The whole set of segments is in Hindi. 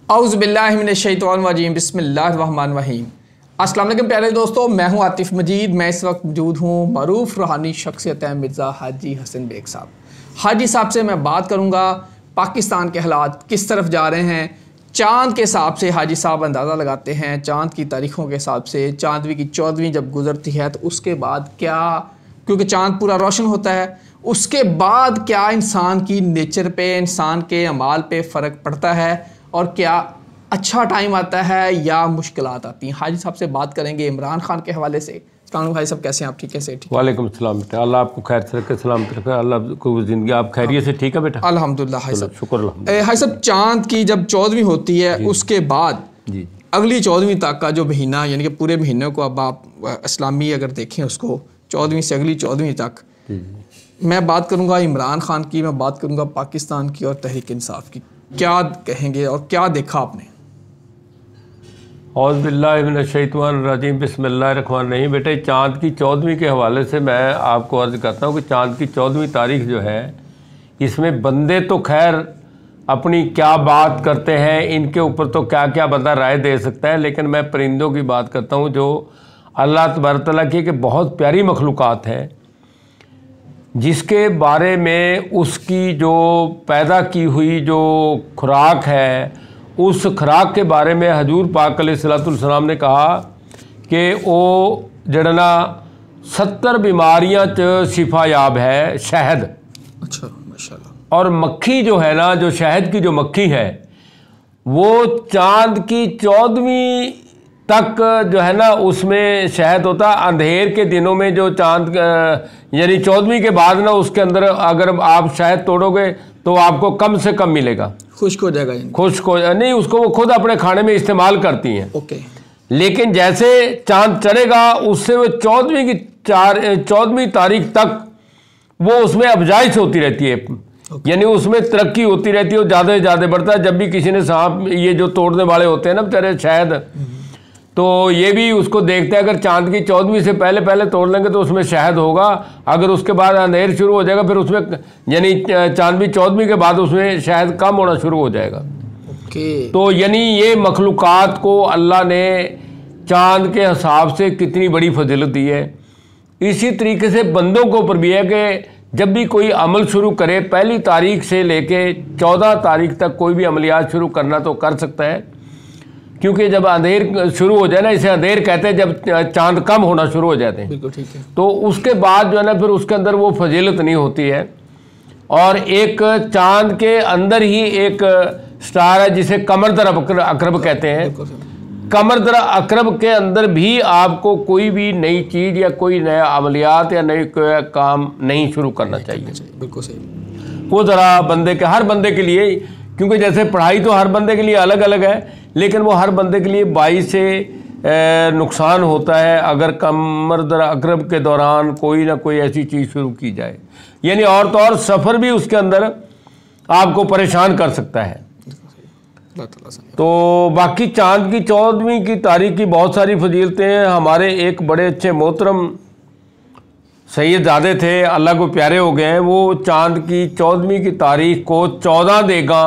औज़ुबिल्लाहिमिनश्शैतानिर्रजीम बिस्मिल्लाहिर्रहमानिर्रहीम। अस्सलाम वालेकुम प्यारे दोस्तों, मैं हूं आतिफ़ मजीद। मैं इस वक्त मौजूद हूं मरूफ़ रूहानी शख्सियत है मिर्ज़ा हाजी हसन बेग साहब। हाजी साहब से मैं बात करूंगा पाकिस्तान के हालात किस तरफ जा रहे हैं। चाँद के हिसाब से हाजी साहब अंदाज़ा लगाते हैं, चाँद की तारीख़ों के हिसाब से चाँदवी की 14वीं जब गुज़रती है तो उसके बाद क्या, क्योंकि चाँद पूरा रोशन होता है, उसके बाद क्या इंसान की नेचर पे, इंसान के अमाल पे फ़र्क पड़ता है और क्या अच्छा टाइम आता है या मुश्किलात आती हैं। हाजी साहब से बात करेंगे इमरान खान के हवाले से। हाजी साहब कैसे हैं आप? ठीक है से? ठीक। वालेकुम सलाम बेटा, अल्लाह आपको खैर से रखे, सलामत रखे, अल्लाह को ज़िंदगी आप खैरियत से ठीक है बेटा? अल्हम्दुलिल्लाह हाजी साहब, शुक्र। हाजी साहब, चाँद की जब 14वीं होती है उसके बाद जी अगली 14वीं तक का जो महीना, यानी कि पूरे महीने को अब आप इस्लामी अगर देखें उसको 14वीं से अगली 14वीं तक, मैं बात करूँगा इमरान खान की, मैं बात करूँगा पाकिस्तान की और तहरीक इंसाफ की, क्या कहेंगे और क्या देखा आपने? औज़ुबिल्लाहिमिनश्शैतानिर्रजीम बिस्मिल्लाहिर्रहमानिर्रहीम। बेटे, चाँद की 14वीं के हवाले से मैं आपको अर्ज़ करता हूँ कि चाँद की 14वीं तारीख जो है, इसमें बंदे तो खैर अपनी क्या बात करते हैं, इनके ऊपर तो क्या क्या बंदा राय दे सकता है, लेकिन मैं परिंदों की बात करता हूँ जो अल्लाह तबारक तआला की कि बहुत प्यारी मखलूक़ात है, जिसके बारे में उसकी जो पैदा की हुई जो खुराक है, उस खुराक के बारे में हजूर पाक अलैहिस्सलाम ने कहा कि वो जड़ना 70 बीमारियां च शिफायाब है शहद। अच्छा, माशाल्लाह। और मक्खी जो है ना, जो शहद की जो मक्खी है, वो चाँद की 14वीं तक जो है ना उसमें शहद होता। अंधेर के दिनों में जो चाँद यानी 14वीं के बाद ना उसके अंदर अगर आप शहद तोड़ोगे तो आपको कम से कम मिलेगा, खुश्क हो जाएगा। खुश्क हो नहीं, उसको वो खुद अपने खाने में इस्तेमाल करती हैं। ओके। लेकिन जैसे चाँद चढ़ेगा उससे वो 14वीं तारीख तक वो उसमें अफजाइश होती रहती है, यानी उसमें तरक्की होती रहती है, वो ज़्यादा से ज़्यादा बढ़ता है। जब भी किसी ने सांप ये जो तोड़ने वाले होते हैं ना बेचारे शहद, तो ये भी उसको देखते हैं, अगर चाँद की 14वीं से पहले पहले तोड़ लेंगे तो उसमें शहद होगा, अगर उसके बाद अंधेर शुरू हो जाएगा फिर उसमें यानी चाँदवी 14वीं के बाद उसमें शहद कम होना शुरू हो जाएगा। ओके। तो यानी ये मखलूक़ात को अल्लाह ने चाँद के हिसाब से कितनी बड़ी फजीलत दी है। इसी तरीके से बंदों को ऊपर भी है कि जब भी कोई अमल शुरू करे, पहली तारीख से लेके 14 तारीख तक कोई भी अमलियात शुरू करना तो कर सकता है, क्योंकि जब अंधेर शुरू हो जाए ना, इसे अंधेर कहते हैं जब चाँद कम होना शुरू हो जाते हैं। बिल्कुल ठीक है। तो उसके बाद जो है ना फिर उसके अंदर वो फजीलत नहीं होती है। और एक चाँद के अंदर ही एक स्टार है जिसे कमरदर अकरब कहते हैं। कमरदर अकरब के अंदर भी आपको कोई भी नई चीज़ या कोई नया अमलियात या नई कोई काम नहीं शुरू करना चाहिए। बिल्कुल सही। वो ज़रा बंदे के, हर बंदे के लिए, क्योंकि जैसे पढ़ाई तो हर बंदे के लिए अलग अलग है, लेकिन वो हर बंदे के लिए 22 से नुकसान होता है अगर कमरदर अकरब के दौरान कोई ना कोई ऐसी चीज़ शुरू की जाए, यानी और तो और सफ़र भी उसके अंदर आपको परेशान कर सकता है। तो बाकी चाँद की 14वीं की तारीख की बहुत सारी फजीलतें हैं। हमारे एक बड़े अच्छे मोहतरम सैयदजादे थे, अल्लाह को प्यारे हो गए हैं, वो चाँद की 14वीं की तारीख को 14 देगा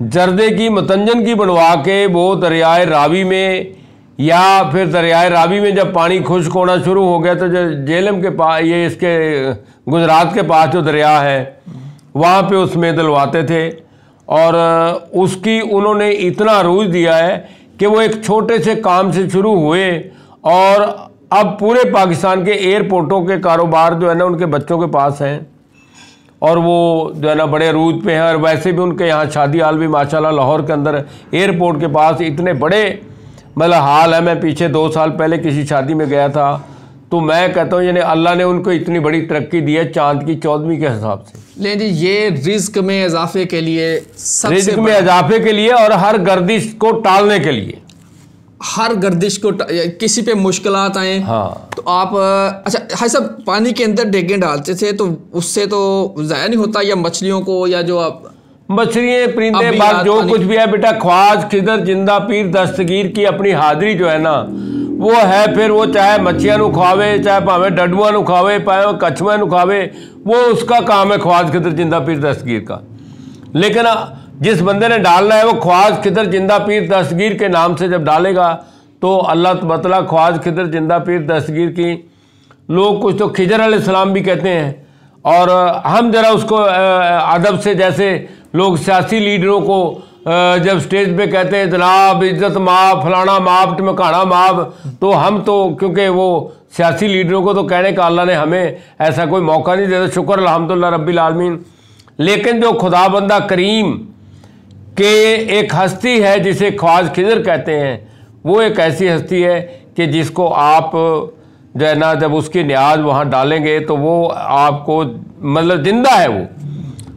जर्दे की मतंजन की बनवा के वो दरियाए रावी में, या फिर दरियाए रावी में जब पानी खुश्क होना शुरू हो गया तो जो जेलम के पास, ये इसके गुजरात के पास जो दरिया है, वहाँ पे उसमें डलवाते थे। और उसकी उन्होंने इतना अरूज दिया है कि वो एक छोटे से काम से शुरू हुए और अब पूरे पाकिस्तान के एयरपोर्टों के कारोबार जो है ना उनके बच्चों के पास हैं, और वो जो है ना बड़े अरूज पे हैं। और वैसे भी उनके यहाँ शादी हाल भी माशाल्लाह लाहौर के अंदर एयरपोर्ट के पास इतने बड़े मतलब हाल है। मैं पीछे 2 साल पहले किसी शादी में गया था, तो मैं कहता हूँ यानी अल्लाह ने उनको इतनी बड़ी तरक्की दी है चाँद की 14वीं के हिसाब से। लेकिन जी ये रिज्क में इजाफे के लिए, रिज्क में इजाफे के लिए और हर गर्दिश को टालने के लिए, हर गर्दिश को किसी पे मुश्किलात आए, हाँ, तो आप अच्छा हाई साहब पानी के अंदर डेगे डालते थे तो उससे तो ज़ाया नहीं होता, या मछलियों को, या जो आप मछलियाँ परिंदे बाग जो कुछ भी है बेटा, ख्वाज खिदर जिंदा पीर दस्तगीर की अपनी हाजिरी जो है ना वो है। फिर वो चाहे मच्छियां नू खावे, चाहे भावें डडुआ नू खावे, भावें कछुआ नू खावे, वो उसका काम है ख्वाज खिदर जिंदा पीर दस्तगीर का। लेकिन जिस बंदे ने डालना है वो ख्वाज खिदर जिंदा पीर दस्तगीर के नाम से जब डालेगा तो अल्लाह तबाला ख्वाज खिदर जिंदा पीर दस्तगीर की लोग कुछ तो खिजर अलैहिस्सलाम भी कहते हैं, और हम जरा उसको अदब से, जैसे लोग सियासी लीडरों को जब स्टेज पे कहते हैं जनाब इज्जत माफ, फलाना माफ, टमकाना माफ, तो हम तो क्योंकि वो सियासी लीडरों को तो कहने का अल्लाह ने हमें ऐसा कोई मौका नहीं दिया, शुक्र अल्हम्दुलिल्लाह रब्बिल आलमीन। लेकिन जो खुदा बंदा करीम के एक हस्ती है जिसे ख्वाज खिजर कहते हैं, वो एक ऐसी हस्ती है कि जिसको आप जो है ना जब उसकी न्याज वहाँ डालेंगे तो वो आपको मतलब जिंदा है,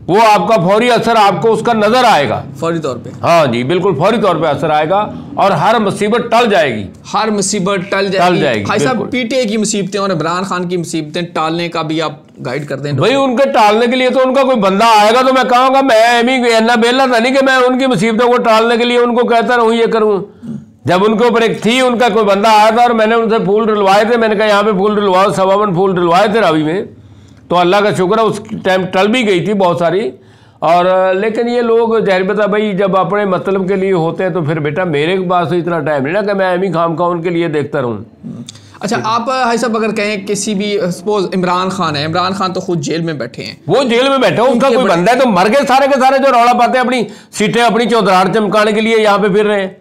वो आपका फौरी असर आपको उसका नजर आएगा फौरी तौर पे। हाँ जी बिल्कुल फौरी तौर पे असर आएगा और हर मुसीबत टल जाएगी, हर मुसीबत टल जाएगी। भाई साहब पीटीआई की मुसीबतें और इमरान खान की मुसीबतें टालने का भी आप गाइड कर दें। भाई उनके टालने के लिए तो उनका कोई बंदा आएगा तो मैं कहूँगा, मैं इतना बेला था नहीं कि मैं उनकी मुसीबतों को टालने के लिए उनको कहता रहूँ ये करूँ। जब उनके ऊपर एक थी, उनका कोई बंदा आया था और मैंने उनसे फूल डलवाए थे, मैंने कहा यहाँ पे फूल डलवाओ, 52 फूल डलवाए थे रावी में, तो अल्लाह का शुक्र है उस टाइम टल भी गई थी बहुत सारी। और लेकिन ये लोग जाहिर बता भाई जब अपने मतलब के लिए होते हैं तो फिर बेटा मेरे पास तो इतना टाइम नहीं ना कि मैं एम ही खाम खा उनके लिए देखता रहूँ। अच्छा आप भाई साहब अगर कहें किसी भी सपोज इमरान खान है, इमरान खान तो खुद जेल में बैठे हैं, वो जेल में बैठे, उनका कोई बंदा है तो मर गए सारे के सारे जो रौला पाते हैं अपनी सीटें अपनी चौधराहट चमकाने के लिए यहाँ पे फिर रहे हैं।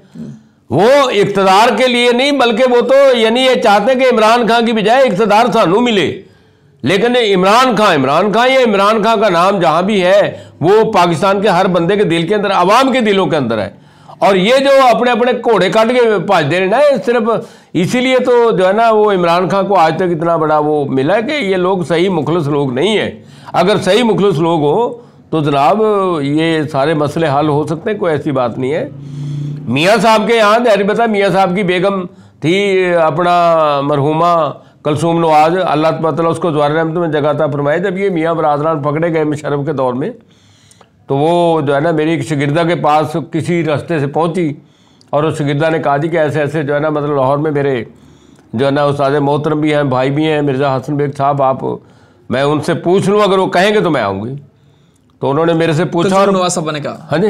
वो इक़्तिदार के लिए नहीं बल्कि वो तो यानी ये चाहते हैं कि इमरान खान की बजाय इक़्तिदार सानू मिले। लेकिन इमरान खान या इमरान खान का नाम जहाँ भी है वो पाकिस्तान के हर बंदे के दिल के अंदर, आवाम के दिलों के अंदर है। और ये जो अपने अपने घोड़े काट के भाज दे रहे ना, सिर्फ इसीलिए तो जो है ना वो इमरान खान को आज तक इतना बड़ा वो मिला है कि ये लोग सही मुखलिस लोग नहीं है। अगर सही मुखलिस लोग हो तो जनाब ये सारे मसले हल हो सकते हैं, कोई ऐसी बात नहीं है। मियाँ साहब के यहाँ जाहिर बता मियाँ साहब की बेगम थी अपना मरहुमा कलसूम नवाज, अल्लाह ताला उसको ज़वार रहमत में जगाता फरमाए। जब ये मियाँ बरादरान पकड़े गए मुशर्रफ के दौर में तो वो जो है ना मेरी एक शागिर्दा के पास किसी रास्ते से पहुंची और उस शागिर्दा ने कहा जी कि ऐसे ऐसे जो है ना मतलब लाहौर में मेरे जो है ना उस्ताद मोहतरम भी हैं, भाई भी हैं मिर्ज़ा हसन बेग साहब, आप मैं उनसे पूछ लूँ, अगर वो कहेंगे तो मैं आऊँगी। तो उन्होंने मेरे से पूछा और नवाज साहब ने कहा हाँ जी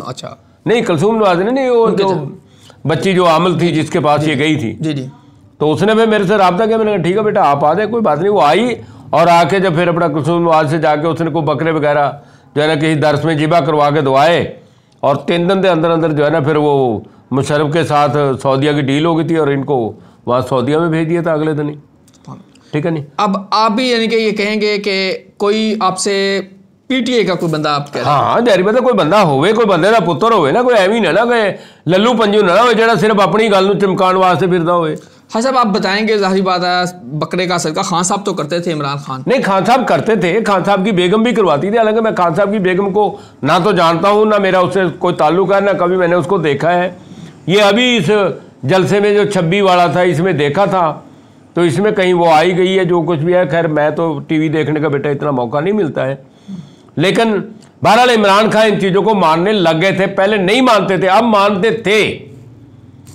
अच्छा नहीं कलसूम नवाज ने नहीं, वो जो बच्ची जो आमल थी जिसके पास ये गई थी जी जी, तो उसने फिर मेरे से रब्ता किया। मैंने कहा ठीक है बेटा आप आ जाए, कोई बात नहीं। वो आई और आके जब फिर अपना कलसूम नवाज से जाके उसने कोई बकरे वगैरह जो है ना किसी दर्स में जिबा करवा के दुआए और 3 दिन के अंदर अंदर जो है ना फिर वो मुशर्रफ के साथ सऊदीया की डील हो गई थी और इनको वहाँ सऊदीया में भेज दिया था अगले दिन ही। ठीक है नहीं, अब आप भी यानी कि ये कहेंगे कि कोई आपसे पीटीआई का कोई बंदा आप कह रहे हैं? हाँ जाहिर बात है कोई बंदा होवे, कोई बंदे का पुत्र होवे ना, कोई एवं ही ना कि लल्लू पंजू ना हो जो सिर्फ अपनी गल चमकाने वास्ते फिरदा होवे। हाँ साहब आप बताएंगे, जाहिर बात है बकरे का सदका खान साहब तो करते थे, इमरान खान नहीं खान साहब करते थे, खान साहब की बेगम भी करवाती थी। हालांकि मैं खान साहब की बेगम को ना तो जानता हूँ ना मेरा उससे कोई ताल्लुक है, ना कभी मैंने उसको देखा है। ये अभी इस जलसे में जो 26 वाला था इसमें देखा था, तो इसमें कहीं वो आई गई है जो कुछ भी है। खैर मैं तो टीवी देखने का बेटा इतना मौका नहीं मिलता है, लेकिन बहरहाल इमरान खान इन चीज़ों को मानने लग गए थे। पहले नहीं मानते थे, अब मानते थे।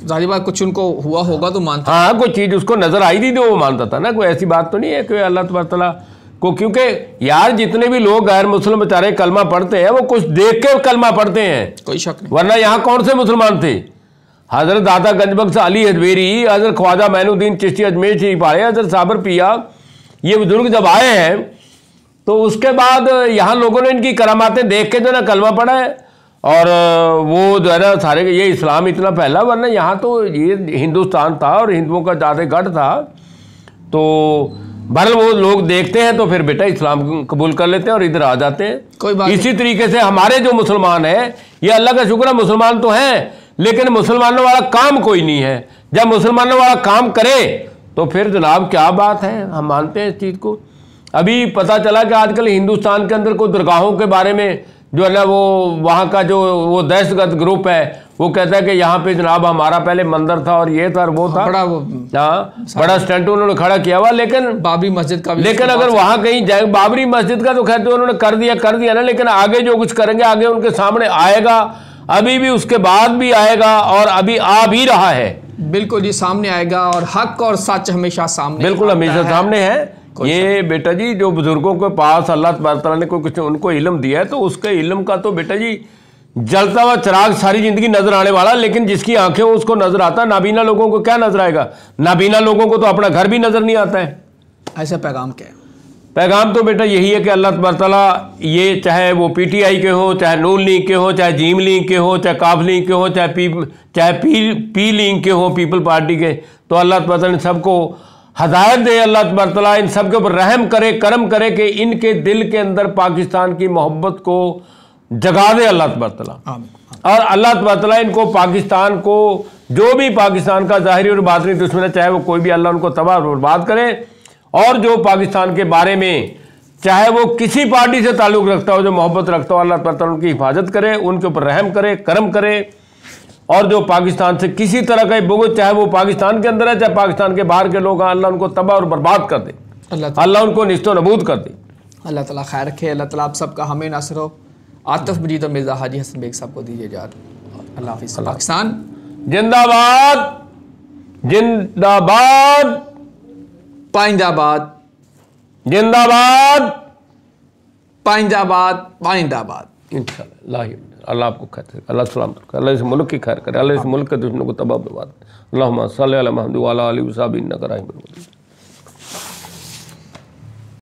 जाहिर बात कुछ उनको हुआ होगा तो मानता, हाँ कोई चीज़ उसको नजर आई थी तो वो मानता था ना, कोई ऐसी बात तो नहीं है कि अल्लाह तबारक तआला को, क्योंकि यार जितने भी लोग गैर मुस्लिम बेचारे कलमा पढ़ते हैं वो कुछ देख के कलमा पढ़ते हैं, कोई शक नहीं। वरना यहाँ कौन से मुसलमान थे? हजरत दाता गंजबख्श अली हजवेरी, हजरत ख्वाजा मैनुद्दीन चिश्ती अजमेर शरीफ आए, हजरत साबर पिया, ये बुजुर्ग जब आए हैं तो उसके बाद यहाँ लोगों ने इनकी करामातें देख के जो ना कलमा पढ़ा है और वो जो है ना सारे ये इस्लाम इतना फैला, वरना यहाँ तो ये हिंदुस्तान था और हिंदुओं का ज़्यादा गढ़ था। तो बहरहाल वो लोग देखते हैं तो फिर बेटा इस्लाम कबूल कर लेते हैं और इधर आ जाते हैं। कोई बात इसी तरीके से हमारे जो मुसलमान हैं, ये अल्लाह का शुक्र है मुसलमान तो हैं, लेकिन मुसलमानों वाला काम कोई नहीं है। जब मुसलमानों वाला काम करे तो फिर जनाब क्या बात है, हम मानते हैं इस चीज़ को। अभी पता चला कि आजकल हिंदुस्तान के अंदर कोई दरगाहों के बारे में जो है ना वो वहाँ का जो वो दहशतगर्द ग्रुप है वो कहता है कि यहाँ पे जनाब हमारा पहले मंदिर था और ये था और वो था, बड़ा स्टंट उन्होंने खड़ा किया हुआ। लेकिन बाबरी मस्जिद का भी, लेकिन अगर वहाँ कहीं जाए, बाबरी मस्जिद का तो खैर तो उन्होंने कर दिया ना, लेकिन आगे जो कुछ करेंगे आगे उनके सामने आएगा, अभी भी उसके बाद भी आएगा और अभी आ भी रहा है। बिल्कुल जी सामने आएगा और हक और सच हमेशा सामने, बिल्कुल हमेशा सामने है। ये बेटा जी जो बुजुर्गों के पास अल्लाह तबारक तआला ने कोई कुछ उनको इल्म दिया है तो उसके इल्म का तो बेटा जी जलता हुआ चिराग सारी जिंदगी नजर आने वाला, लेकिन जिसकी आंखें हो उसको नजर आता है। नाबीना लोगों को क्या नजर आएगा? नाबीना लोगों को तो अपना घर भी नजर नहीं आता है। ऐसा पैगाम क्या है? पैगाम तो बेटा यही है कि अल्लाह तबारक तआला, ये चाहे वो पीटीआई के हो, चाहे नून लीग के हो, चाहे जीम लीग के हो, चाहे काफ लीग के हो, चाहे पी लीग के हो, पीपल पार्टी के, तो अल्लाह तबारक तआला इन सबको हदायत दे। अल्लाह तबारक तआला इन सब के ऊपर रहम करे, करम करे कि इनके दिल के अंदर पाकिस्तान की मोहब्बत को जगा दे अल्लाह तबारक तआला। और अल्लाह तबारक तआला इनको पाकिस्तान को, जो भी पाकिस्तान का ज़ाहिरी और बातिनी दुश्मन है, चाहे वो कोई भी, अल्लाह उनको तबाह और बर्बाद करे। और जो पाकिस्तान के बारे में, चाहे वो किसी पार्टी से ताल्लुक़ रखता हो, जो मोहब्बत रखता हो, अल्लाह तबारक तआला उनकी हिफाजत करे, उनके ऊपर रहम करे, करम करे। और जो पाकिस्तान से किसी तरह का बुग़्ज़, चाहे वो पाकिस्तान के अंदर है, चाहे पाकिस्तान के बाहर के लोग हैं, अल्लाह उनको तबाह और बर्बाद कर दे, अल्लाह उनको निस्तो नबूद कर दे। अल्लाह ताला खैर रखे। अल्लाह ताला आप सबका हमें नासिर हो। आतिफ मजीद और मिर्ज़ा हाजी हसन बेग साहब को दीजिए इजाज़त। अल्लाह हाफ़िज़। पाकिस्तान जिंदाबाद, जिंदाबाद, पाइंदाबाद, जिंदाबाद, पाइंदाबाद, पाइंदाबाद। इंशाअल्लाह अल्लाह आपको खैर करे, अल्लाह सलामत करे, अल्लाह इस मुल्क की खैर करे, अल्लाह इस मुल्क के दुश्मनों को तबाह बर्बाद करे। अल्लाहुम्मा सल्लि अला मुहम्मद व अला आलिहि व सहाबिही इन्नका हमीदुम मजीद।